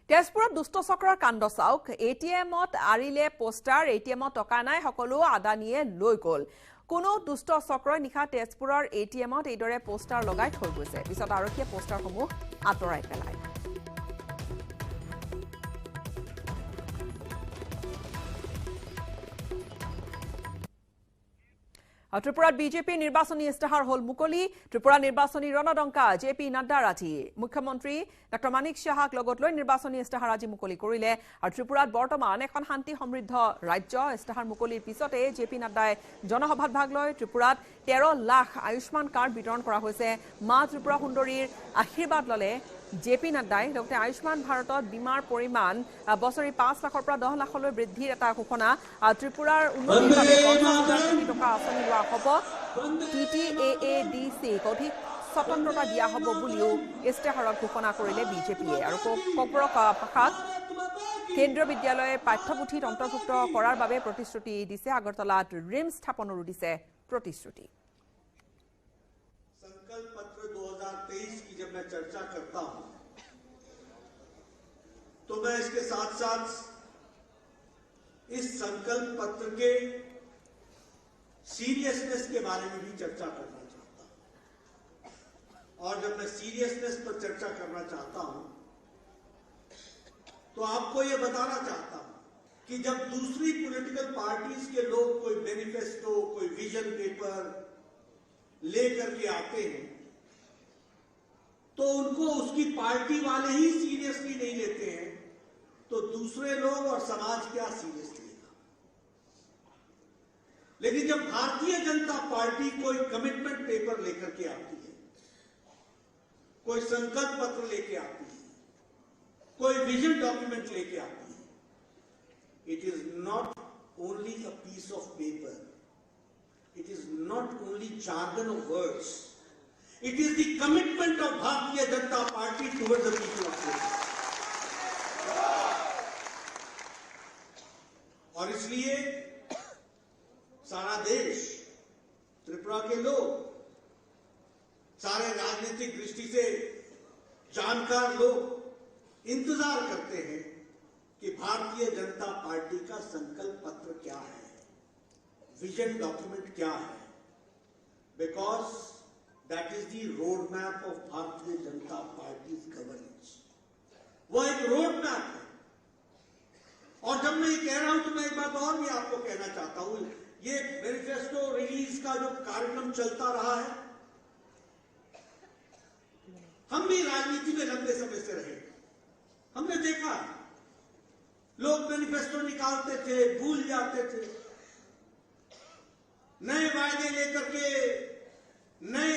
তেজপুৰত দুষ্ট চক্ৰৰ কাণ্ড চাওক এটিএমত আৰিলে পোষ্টাৰ এটিএমত টকা নাই সকলো আদানীয়ে লৈ গল কোনো দুষ্ট চক্ৰই নিখা তেজপুৰৰ এটিএমত এইদৰে পোষ্টাৰ লগাই থৈ গৈছে পিছত আৰক্ষীয়ে পোষ্টাৰসমূহ আঁতৰাই পেলায় ত্ৰিপুৰাত বিজেপি নিৰ্বাচনী ইস্তাহাৰ হল মুকলি ত্ৰিপুৰা নিৰ্বাচনী ৰণদংকা জেপি নাড্ডা আজি মুখ্যমন্ত্ৰী ডক্টৰ মানিক সাহাক লগত লৈ নিৰ্বাচনী ইস্তাহাৰ আজি মুকলি কৰিলে আৰু ত্ৰিপুৰাত বৰ্তমান এখন শান্তি সমৃদ্ধ ৰাজ্য ইস্তাহাৰ মুকলিৰ পিছতে জেপি নাড্ডাই জনসভাত ভাগ লয় ত্ৰিপুৰাত 13 লাখ আয়ুষ্মান কাৰ্ড বিতৰণ কৰা হৈছে মা ত্ৰিপুৰা সুন্দৰীৰ আশীৰ্বাদ ললে জেপি নাড্ডাই লগতে আয়ুষ্মান ভাৰতত বীমাৰ পৰিমাণ বছৰি 5 লাখৰ পৰা 10 লাখলৈ বৃদ্ধিৰ এটা ঘোষণা ত্ৰিপুৰাৰ উন্নতিৰ বাবে 50,000 কোটি টকা আঁচনি লোৱা হ'ব TTAADC অধিক স্বতন্ত্ৰতা দিয়া হ'ব বুলিও ইস্তাহাৰত ঘোষণা কৰিলে বিজেপিয়ে আৰু ককবৰক ভাষাত কেন্দ্ৰীয় বিদ্যালয়ে পাঠ্যপুথিত অন্তৰ্ভুক্ত কৰাৰ বাবে প্ৰতিশ্ৰুতি দিছে আগৰতলাত ৰিম স্থাপনৰো দিছে প্ৰতিশ্ৰুতি संकल्प पत्र 2023 की जब मैं चर्चा करता हूं तो मैं इसके साथ साथ इस संकल्प पत्र के सीरियसनेस के बारे में भी चर्चा करना चाहता हूं और जब मैं सीरियसनेस पर चर्चा करना चाहता हूं तो आपको यह बताना चाहता हूं कि जब दूसरी पॉलिटिकल पार्टीज के लोग कोई मैनिफेस्टो कोई विजन पेपर लेकर के आते हैं तो उनको उसकी पार्टी वाले ही सीरियसली नहीं लेते हैं तो दूसरे लोग और समाज क्या सीरियस लेगा लेकिन जब भारतीय जनता पार्टी कोई कमिटमेंट पेपर लेकर के आती है कोई संकल्प पत्र लेके आती है कोई विजन डॉक्यूमेंट लेके आती है it is not only a piece of paper It is not only jargon of words. It is the commitment of Bharatiya Janata Party towards the people of India. और इसलिए सारा देश, त्रिपुरा के लोग, सारे राजनीतिक दृष्टि से जानकार लोग इंतजार करते हैं कि भारतीय जनता पार्टी का संकल्प पत्र क्या है विजन डॉक्यूमेंट क्या है because that is the road map of भारतीय जनता पार्टी गवर्नेंस वो एक रोड मैप है और जब मैं ये कह रहा हूं तो मैं एक बात और भी आपको कहना चाहता हूं ये मैनिफेस्टो रिलीज का जो कार्यक्रम चलता रहा है हम भी राजनीति में लंबे समय से रहे हमने देखा लोग मैनिफेस्टो निकालते थे भूल जाते थे नए वायदे लेकर के नए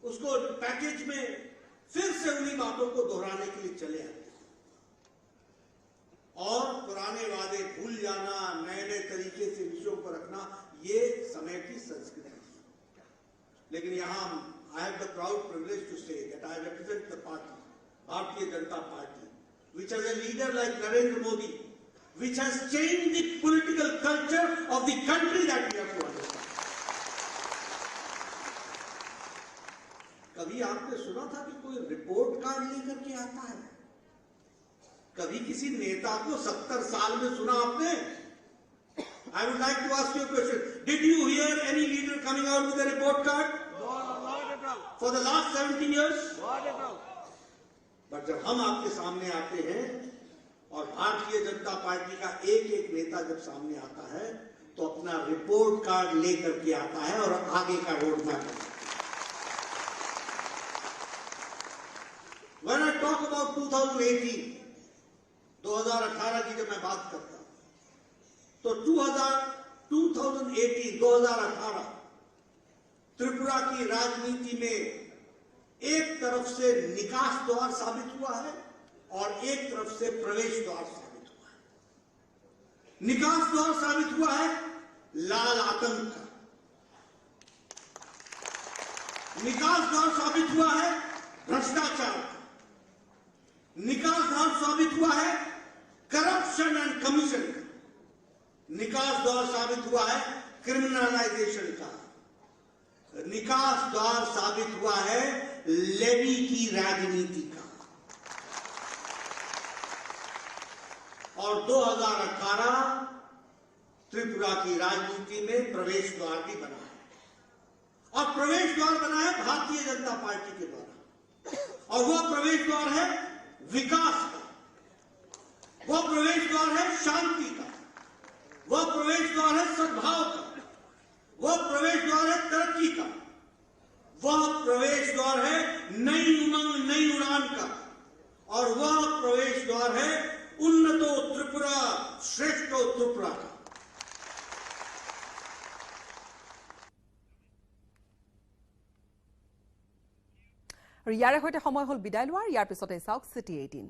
उसको पैकेज में फिर से उन्हीं बातों को दोहराने के लिए चले आते और पुराने वादे भूल जाना नए नए तरीके से विषयों पर रखना ये समय की संस्कृति है लेकिन यहां I have the proud privilege to say that I represent the party Bharatiya Janata Party which has a leader like Narendra Modi which has changed the political culture of the country that we have to understand. कभी आपने सुना था कि कोई report card लेकर के आता है कभी किसी नेता को 70 साल में सुना आपने I would like to ask you a question. Did you hear any leader coming out with a report card? No, not at all. For the last 17 years? Not at all. But जब हम आपके सामने आते हैं और भारतीय Janata party का एक एक नेता जब सामने आता है तो अपना रिपोर्ट कार्ड लेकर के आता है और आगे का road map When I talk about 2018 2018 की जब मैं बात करता हूं तो 2018 त्रिपुरा की राजनीति में एक तरफ से निकास द्वार साबित हुआ है और एक तरफ से प्रवेश द्वार साबित हुआ है निकास द्वार साबित हुआ है लाल आतंक का निकास द्वार साबित हुआ है भ्रष्टाचार का निकास द्वार साबित हुआ है करप्शन एंड कमीशन का निकास द्वार साबित हुआ है क्रिमिनलाइजेशन का निकास द्वार साबित हुआ है लेवी की राजनीति का और 2018 त्रिपुरा की राजनीति में प्रवेश द्वार भी बना है और प्रवेश द्वार बना है भारतीय जनता पार्टी के द्वारा और वह प्रवेश द्वार है विकास का, वह प्रवेश द्वार है शांति का, वह प्रवेश द्वार है सद्भाव का, वह प्रवेश द्वार है तरक्की का, वह प्रवेश द्वार है नई उमंग नई उड़ान का और वह प्रवेश द्वार है उन्नतो त्रिपुरा श्रेष्ठो त्रिपुरा का। আৰু ইয়াৰে সৈতে সময় হল বিদায় লোৱাৰ। ইয়াৰ পিছতে চাওক চিটি 18।